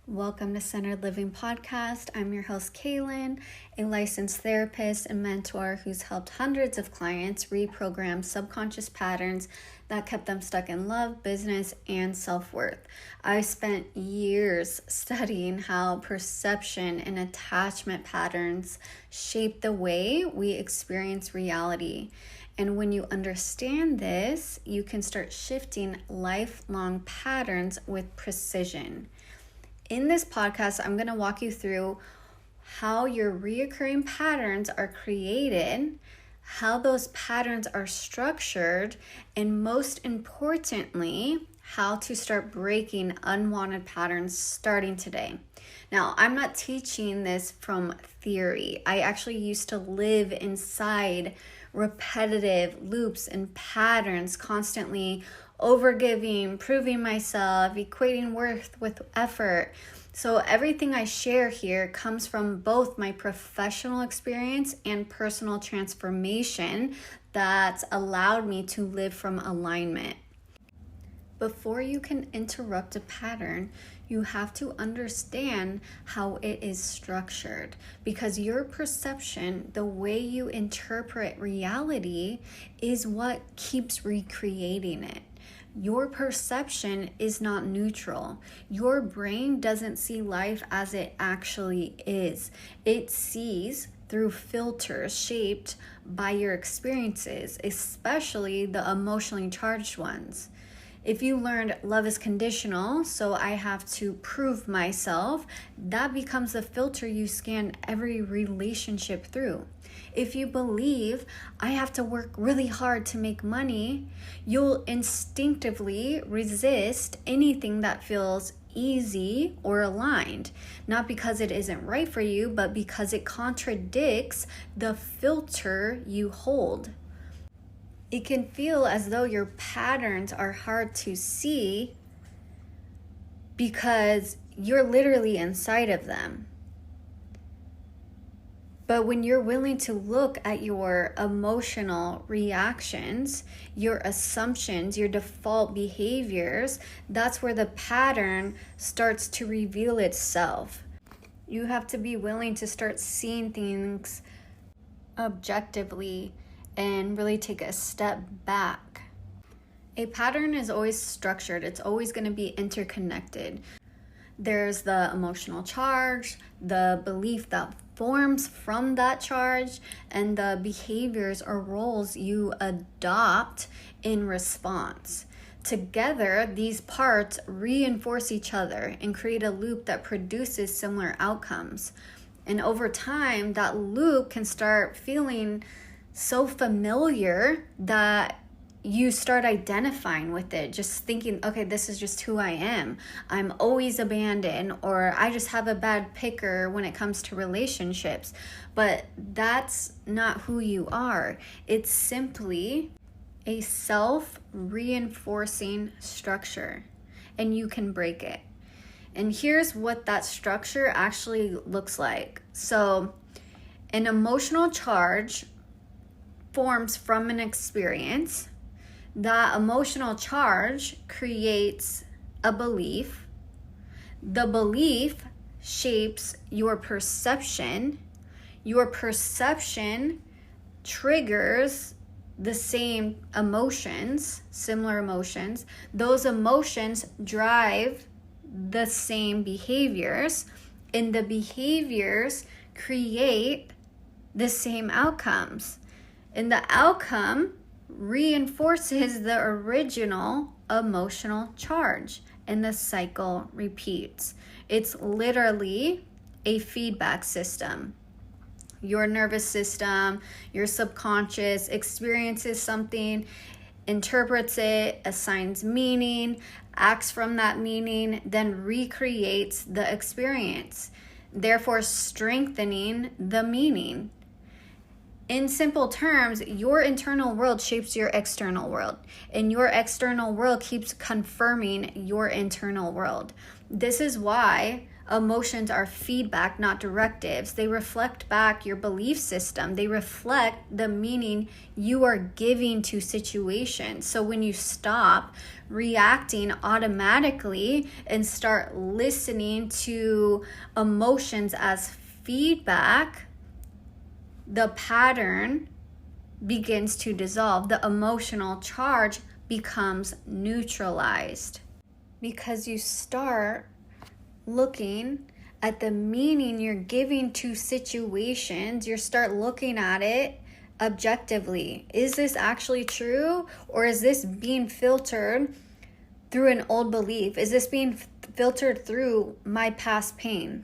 Welcome to Centered Living Podcast. I'm your host, Kaylin, a licensed therapist and mentor who's helped hundreds of clients reprogram subconscious patterns that kept them stuck in love, business, and self-worth. I spent years studying how perception and attachment patterns shape the way we experience reality. And when you understand this, you can start shifting lifelong patterns with precision. In this podcast, I'm going to walk you through how your reoccurring patterns are created, how those patterns are structured, and most importantly, how to start breaking unwanted patterns starting today. Now, I'm not teaching this from theory. I actually used to live inside repetitive loops and patterns, constantly overgiving, proving myself, equating worth with effort. So everything I share here comes from both my professional experience and personal transformation that's allowed me to live from alignment. Before you can interrupt a pattern, you have to understand how it is structured, because your perception, the way you interpret reality, is what keeps recreating it. Your perception is not neutral. Your brain doesn't see life as it actually is. It sees through filters shaped by your experiences, especially the emotionally charged ones. If you learned love is conditional, so I have to prove myself, that becomes the filter you scan every relationship through. If you believe I have to work really hard to make money, you'll instinctively resist anything that feels easy or aligned, not because it isn't right for you, but because it contradicts the filter you hold. It can feel as though your patterns are hard to see because you're literally inside of them. But when you're willing to look at your emotional reactions, your assumptions, your default behaviors, that's where the pattern starts to reveal itself. You have to be willing to start seeing things objectively and really take a step back. A pattern is always structured. It's always going to be interconnected. There's the emotional charge, the belief that forms from that charge, and the behaviors or roles you adopt in response. Together, these parts reinforce each other and create a loop that produces similar outcomes. And over time, that loop can start feeling so familiar that you start identifying with it, just thinking, okay, this is just who I am. I'm always abandoned, or I just have a bad picker when it comes to relationships. But that's not who you are. It's simply a self-reinforcing structure, and you can break it. And here's what that structure actually looks like. So an emotional charge forms from an experience. That emotional charge creates a belief. The belief shapes your perception. Your perception triggers the same emotions, similar emotions. Those emotions drive the same behaviors, and the behaviors create the same outcomes. And the outcome reinforces the original emotional charge, and the cycle repeats. It's literally a feedback system. Your nervous system, your subconscious experiences something, interprets it, assigns meaning, acts from that meaning, then recreates the experience, therefore strengthening the meaning. In simple terms, your internal world shapes your external world, and your external world keeps confirming your internal world. This is why emotions are feedback, not directives. They reflect back your belief system. They reflect the meaning you are giving to situations. So when you stop reacting automatically and start listening to emotions as feedback, the pattern begins to dissolve. The emotional charge becomes neutralized because you start looking at the meaning you're giving to situations. You start looking at it objectively. Is this actually true, or is this being filtered through an old belief? Is this being filtered through my past pain?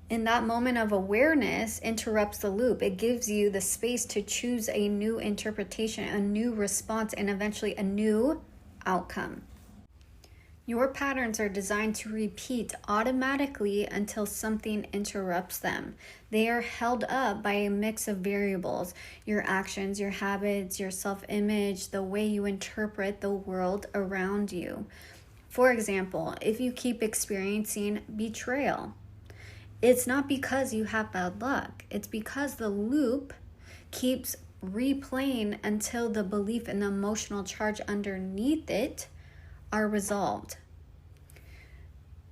And that moment of awareness interrupts the loop. It gives you the space to choose a new interpretation, a new response, and eventually a new outcome. Your patterns are designed to repeat automatically until something interrupts them. They are held up by a mix of variables: your actions, your habits, your self-image, the way you interpret the world around you. For example, if you keep experiencing betrayal, it's not because you have bad luck. It's because the loop keeps replaying until the belief and the emotional charge underneath it are resolved.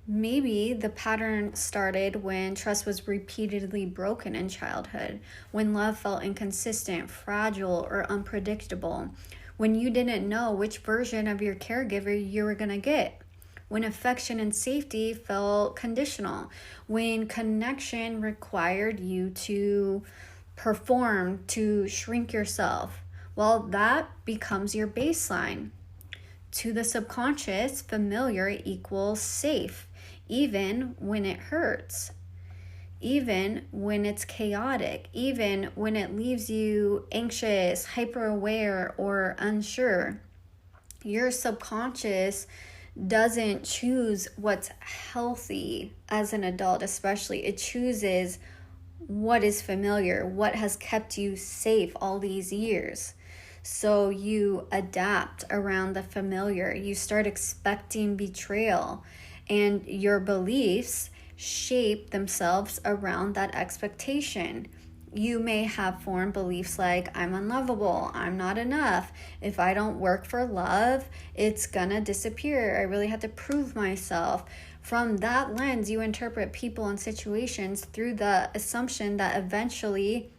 Maybe the pattern started when trust was repeatedly broken in childhood, when love felt inconsistent, fragile, or unpredictable, when you didn't know which version of your caregiver you were going to get, when affection and safety felt conditional, when connection required you to perform, to shrink yourself. Well, that becomes your baseline. To the subconscious, familiar equals safe, even when it hurts, even when it's chaotic, even when it leaves you anxious, hyper-aware, or unsure. Your subconscious doesn't choose what's healthy as an adult, especially. It chooses what is familiar, what has kept you safe all these years. So you adapt around the familiar. You start expecting betrayal, and your beliefs shape themselves around that expectation. You may have formed beliefs like, I'm unlovable, I'm not enough, if I don't work for love, it's gonna disappear, I really have to prove myself. From that lens, you interpret people and situations through the assumption that eventually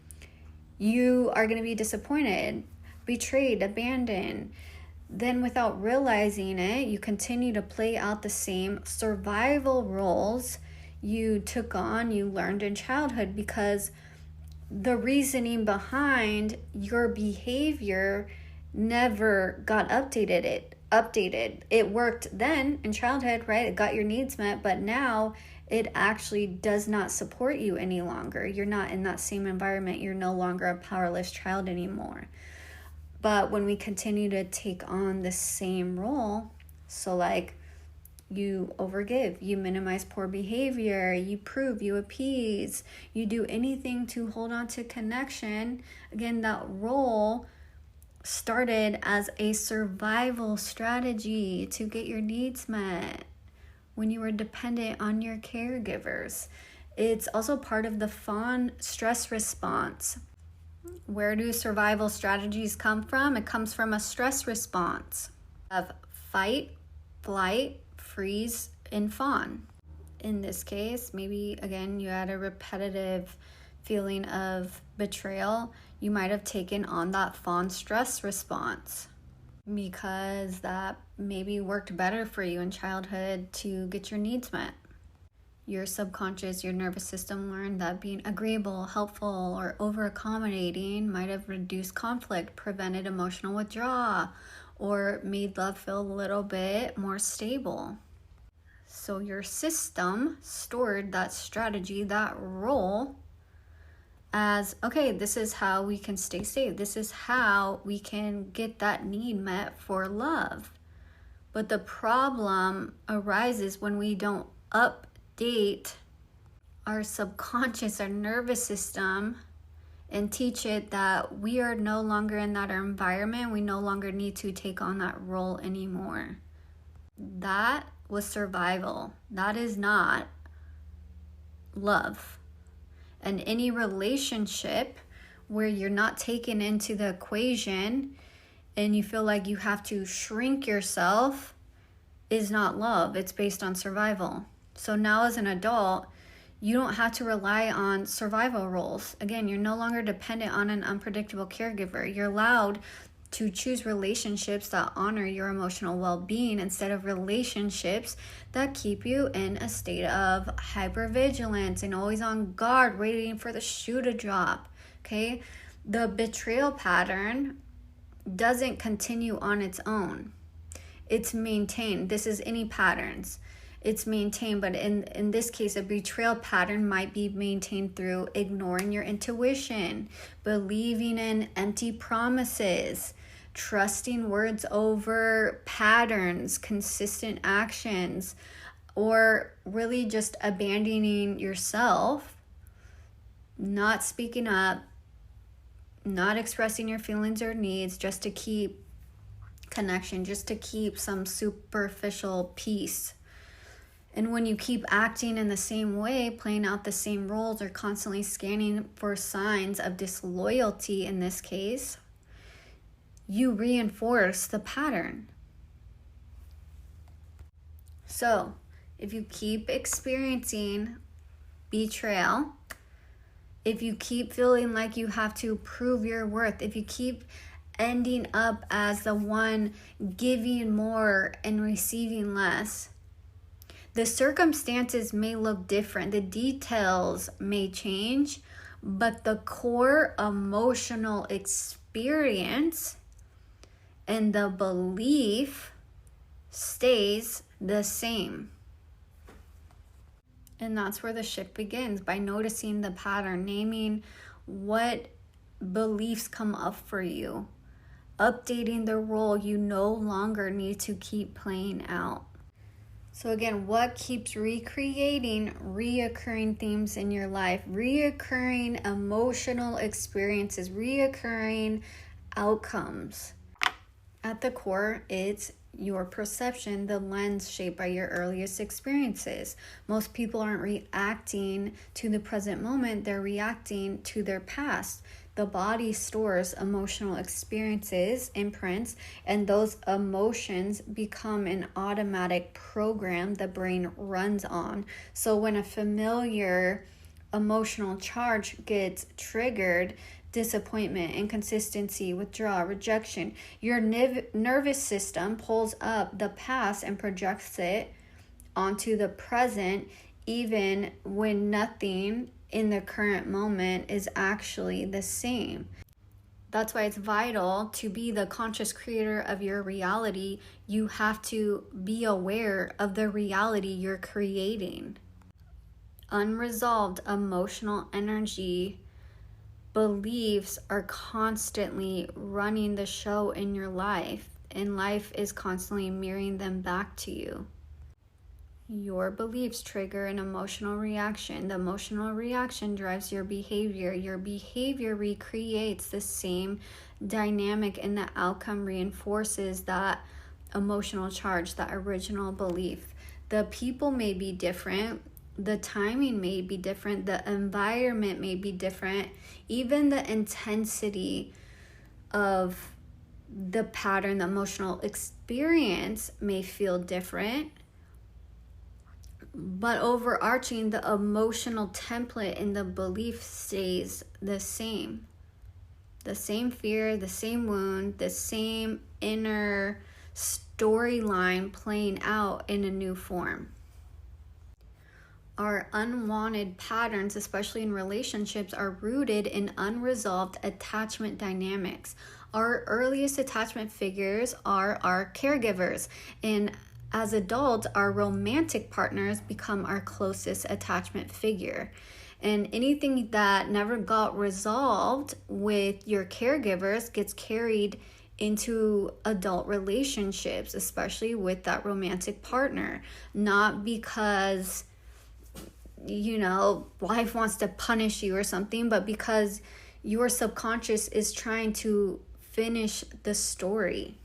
you are gonna be disappointed, betrayed, abandoned. Then without realizing it, you continue to play out the same survival roles you took on, you learned in childhood, because the reasoning behind your behavior never got updated. It worked then in childhood, right? It got your needs met, but now it actually does not support you any longer. You're not in that same environment. You're no longer a powerless child anymore. But when we continue to take on the same role, so like you overgive, you minimize poor behavior, you prove, you appease, you do anything to hold on to connection. Again, that role started as a survival strategy to get your needs met when you were dependent on your caregivers. It's also part of the fawn stress response. Where do survival strategies come from? It comes from a stress response of fight, flight, freeze, and fawn. In this case, maybe again you had a repetitive feeling of betrayal. You might have taken on that fawn stress response because that maybe worked better for you in childhood to get your needs met. Your subconscious, your nervous system learned that being agreeable, helpful, or over-accommodating might have reduced conflict, prevented emotional withdrawal, or made love feel a little bit more stable. So your system stored that strategy, that role, as, okay, this is how we can stay safe. This is how we can get that need met for love. But the problem arises when we don't update our subconscious, our nervous system, and teach it that we are no longer in that environment. We no longer need to take on that role anymore. That was survival. That is not love. And any relationship where you're not taken into the equation and you feel like you have to shrink yourself is not love. It's based on survival. So now as an adult, you don't have to rely on survival roles. Again, you're no longer dependent on an unpredictable caregiver. You're allowed to choose relationships that honor your emotional well-being instead of relationships that keep you in a state of hypervigilance and always on guard, waiting for the shoe to drop. Okay? The betrayal pattern doesn't continue on its own. It's maintained. This is any patterns. It's maintained, but in this case, a betrayal pattern might be maintained through ignoring your intuition, believing in empty promises, trusting words over patterns, consistent actions, or really just abandoning yourself, not speaking up, not expressing your feelings or needs just to keep connection, just to keep some superficial peace. And when you keep acting in the same way, playing out the same roles, or constantly scanning for signs of disloyalty in this case, you reinforce the pattern. So, if you keep experiencing betrayal, if you keep feeling like you have to prove your worth, if you keep ending up as the one giving more and receiving less, the circumstances may look different, the details may change, but the core emotional experience and the belief stays the same. And that's where the shift begins, by noticing the pattern, naming what beliefs come up for you, updating the role you no longer need to keep playing out. So again, what keeps recreating reoccurring themes in your life, reoccurring emotional experiences, reoccurring outcomes? At the core, it's your perception, the lens shaped by your earliest experiences. Most people aren't reacting to the present moment, they're reacting to their past. The body stores emotional experiences, imprints, and those emotions become an automatic program the brain runs on. So when a familiar emotional charge gets triggered, disappointment, inconsistency, withdrawal, rejection, your nervous system pulls up the past and projects it onto the present, even when nothing in the current moment is actually the same. That's why it's vital to be the conscious creator of your reality. You have to be aware of the reality you're creating. Unresolved emotional energy beliefs are constantly running the show in your life, and life is constantly mirroring them back to you. Your beliefs trigger an emotional reaction. The emotional reaction drives your behavior. Your behavior recreates the same dynamic, and the outcome reinforces that emotional charge, that original belief. The people may be different. The timing may be different. The environment may be different. Even the intensity of the pattern, the emotional experience may feel different. But overarching, the emotional template and the belief stays the same. The same fear, the same wound, the same inner storyline playing out in a new form. Our unwanted patterns, especially in relationships, are rooted in unresolved attachment dynamics. Our earliest attachment figures are our caregivers, and as adults, our romantic partners become our closest attachment figure. And anything that never got resolved with your caregivers gets carried into adult relationships, especially with that romantic partner. Not because, life wants to punish you or something, but because your subconscious is trying to finish the story.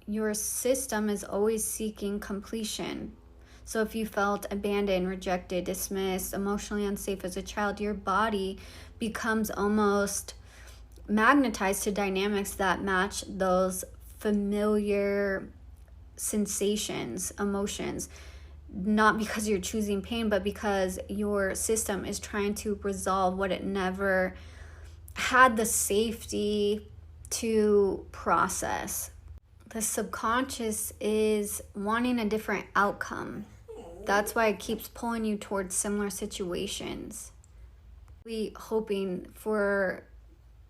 Your system is always seeking completion. So if you felt abandoned, rejected, dismissed, emotionally unsafe as a child, your body becomes almost magnetized to dynamics that match those familiar sensations, emotions, not because you're choosing pain, but because your system is trying to resolve what it never had the safety to process. The subconscious is wanting a different outcome. That's why it keeps pulling you towards similar situations. We hoping for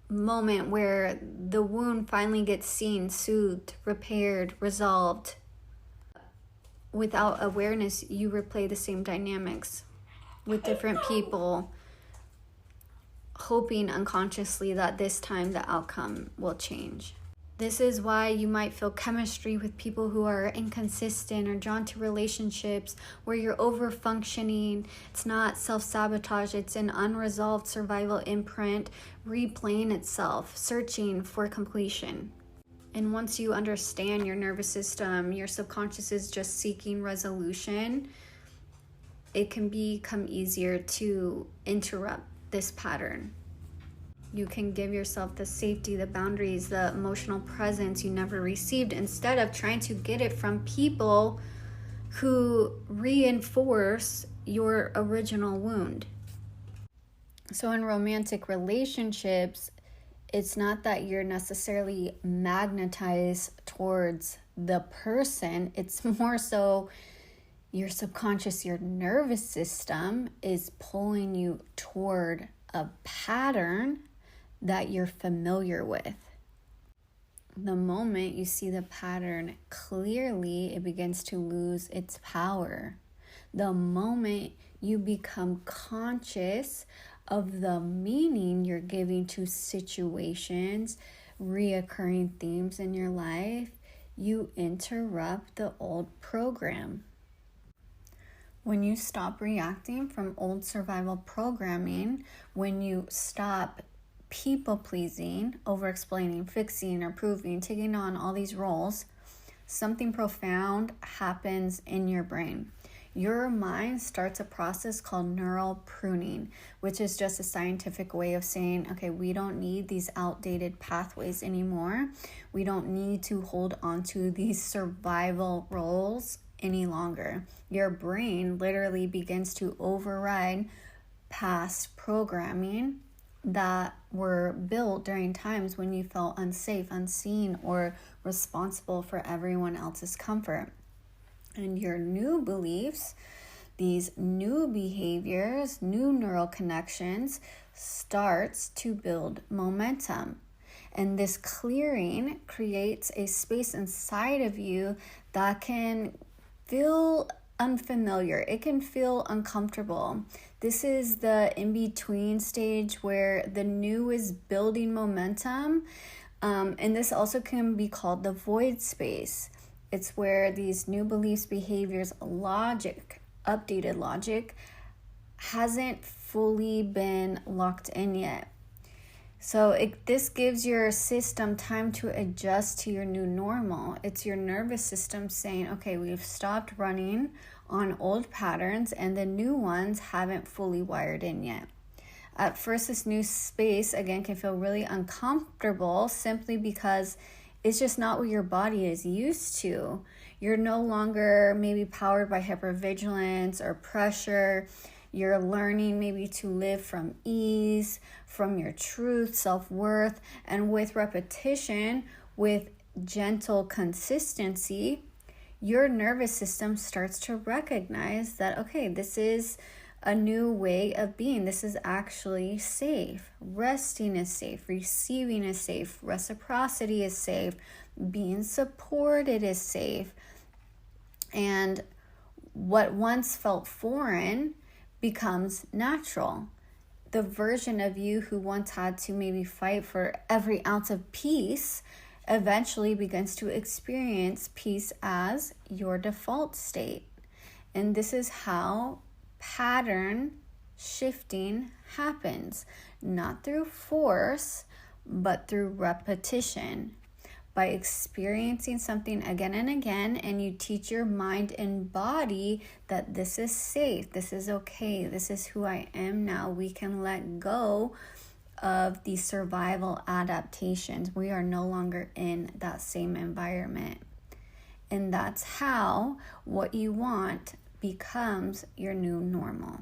a moment where the wound finally gets seen, soothed, repaired, resolved. Without awareness, you replay the same dynamics with different people, hoping unconsciously that this time the outcome will change. This is why you might feel chemistry with people who are inconsistent or drawn to relationships where you're over-functioning. It's not self-sabotage, it's an unresolved survival imprint replaying itself, searching for completion. And once you understand your nervous system, your subconscious is just seeking resolution, it can become easier to interrupt this pattern. You can give yourself the safety, the boundaries, the emotional presence you never received, instead of trying to get it from people who reinforce your original wound. So in romantic relationships, it's not that you're necessarily magnetized towards the person. It's more so your subconscious, your nervous system is pulling you toward a pattern that you're familiar with. The moment you see the pattern clearly, it begins to lose its power. The moment you become conscious of the meaning you're giving to situations, reoccurring themes in your life, you interrupt the old program. When you stop reacting from old survival programming, when you stop people-pleasing, over-explaining, fixing, or proving, taking on all these roles, something profound happens in your brain. Your mind starts a process called neural pruning, which is just a scientific way of saying, okay, we don't need these outdated pathways anymore. We don't need to hold on to these survival roles any longer. Your brain literally begins to override past programming that were built during times when you felt unsafe, unseen, or responsible for everyone else's comfort. And your new beliefs, these new behaviors, new neural connections starts to build momentum. And this clearing creates a space inside of you that can feel unfamiliar. It can feel uncomfortable. This is the in-between stage where the new is building momentum. And this also can be called the void space. It's where these new beliefs, behaviors, logic, updated logic, hasn't fully been locked in yet. So this gives your system time to adjust to your new normal. It's your nervous system saying, okay, we've stopped running on old patterns and the new ones haven't fully wired in yet. At first, this new space, again, can feel really uncomfortable simply because it's just not what your body is used to. You're no longer maybe powered by hypervigilance or pressure. You're learning maybe to live from ease, from your truth, self-worth, and with repetition, with gentle consistency, your nervous system starts to recognize that, okay, this is a new way of being. This is actually safe. Resting is safe. Receiving is safe. Reciprocity is safe. Being supported is safe. And what once felt foreign becomes natural. The version of you who once had to maybe fight for every ounce of peace eventually begins to experience peace as your default state. And this is how pattern shifting happens, not through force, but through repetition. By experiencing something again and again, and you teach your mind and body that this is safe, this is okay, this is who I am now. We can let go of the survival adaptations. We are no longer in that same environment. And that's how what you want becomes your new normal.